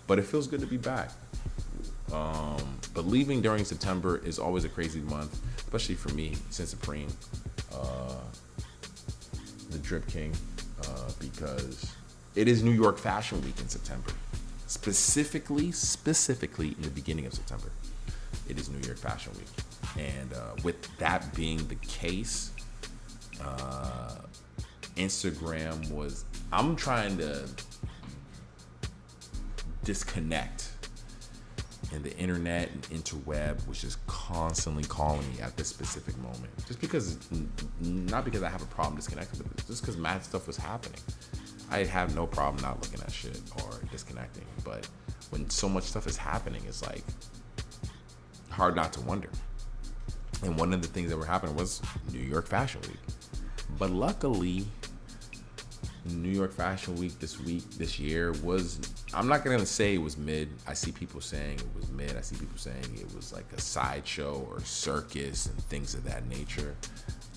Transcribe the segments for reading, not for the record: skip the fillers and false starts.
but it feels good to be back. But leaving during September is always a crazy month, especially for me, since Supreme, the Drip King, because it is New York Fashion Week in September. Specifically in the beginning of September, it is New York Fashion Week. And with that being the case, Instagram was, I'm trying to disconnect, and the internet and interweb was just constantly calling me at this specific moment. Just because, not because I have a problem disconnecting, but just because mad stuff was happening. I have no problem not looking at shit or disconnecting, but when so much stuff is happening, it's like hard not to wonder. And one of the things that were happening was New York Fashion Week. But luckily, New York Fashion Week this year was, I'm not gonna say it was mid. I see people saying it was mid. I see people saying it was like a sideshow or circus and things of that nature.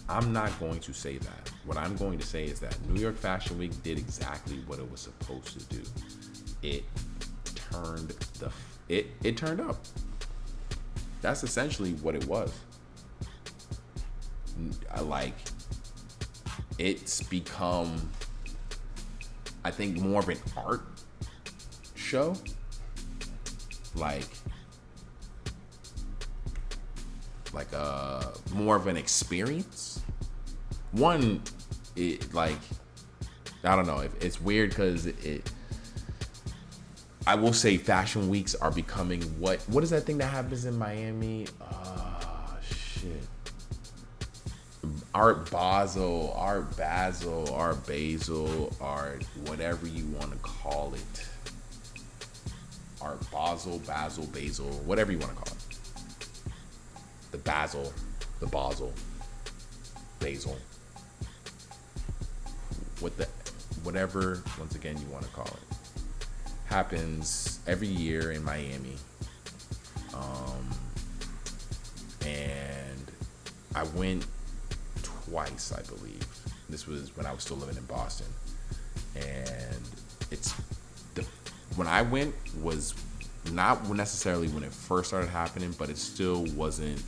I'm not going to say that. What I'm going to say is that New York Fashion Week did exactly what it was supposed to do. It turned up. That's essentially what it was. It's become, I think, more of an art show. More of an experience. One, I don't know. It's weird because I will say fashion weeks are becoming what is that thing that happens in Miami? Shit. Art Basel, Art whatever you want to call it. Art Basel, whatever you want to call it. The Basel, whatever, once again, you want to call it, happens every year in Miami. And I went twice, I believe. This was when I was still living in Boston. And when I went was not necessarily when it first started happening, but it still wasn't,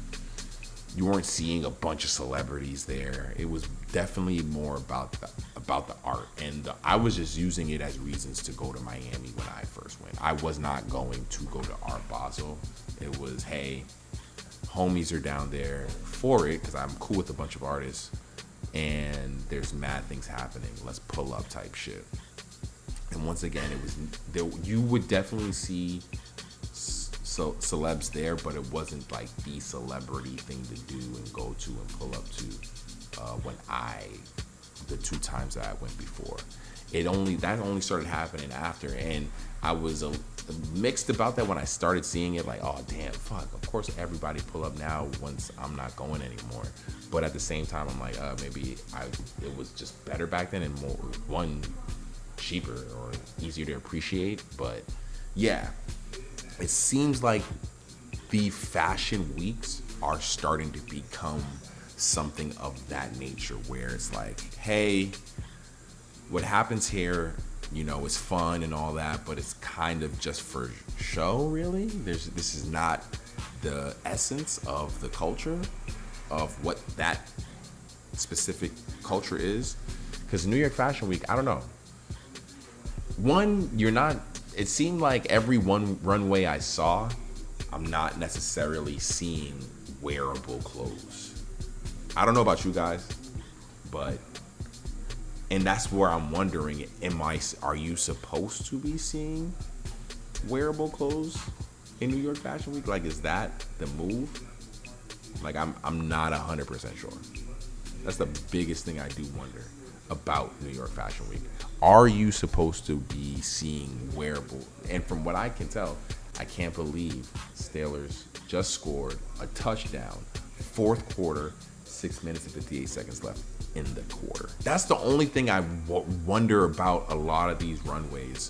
you weren't seeing a bunch of celebrities there. It was definitely more about the art, and I was just using it as reasons to go to Miami when I first went. I was not going to go to Art Basel. It was, hey, homies are down there for it because I'm cool with a bunch of artists, and there's mad things happening. Let's pull up type shit. And once again, it was there. You would definitely see celebs there, but it wasn't like the celebrity thing to do and go to and pull up to. The two times that I went before, that only started happening after, and I was mixed about that when I started seeing it. Like, oh damn, fuck! Of course, everybody pull up now once I'm not going anymore. But at the same time, I'm like, maybe it was just better back then and more cheaper or easier to appreciate. But yeah, it seems like the fashion weeks are starting to become something of that nature, where it's like, hey, what happens here, is fun and all that, but it's kind of just for show, really. This is not the essence of the culture, of what that specific culture is. Because New York Fashion Week, I don't know. It seemed like every one runway I saw, I'm not necessarily seeing wearable clothes. I don't know about you guys, and that's where I'm wondering, are you supposed to be seeing wearable clothes in New York Fashion Week? Like, is that the move? Like, I'm not 100% sure. That's the biggest thing I do wonder about New York Fashion Week. Are you supposed to be seeing wearable? And from what I can tell, I can't believe Steelers just scored a touchdown, fourth quarter, 6 minutes and 58 seconds left in the quarter. That's the only thing I wonder about a lot of these runways.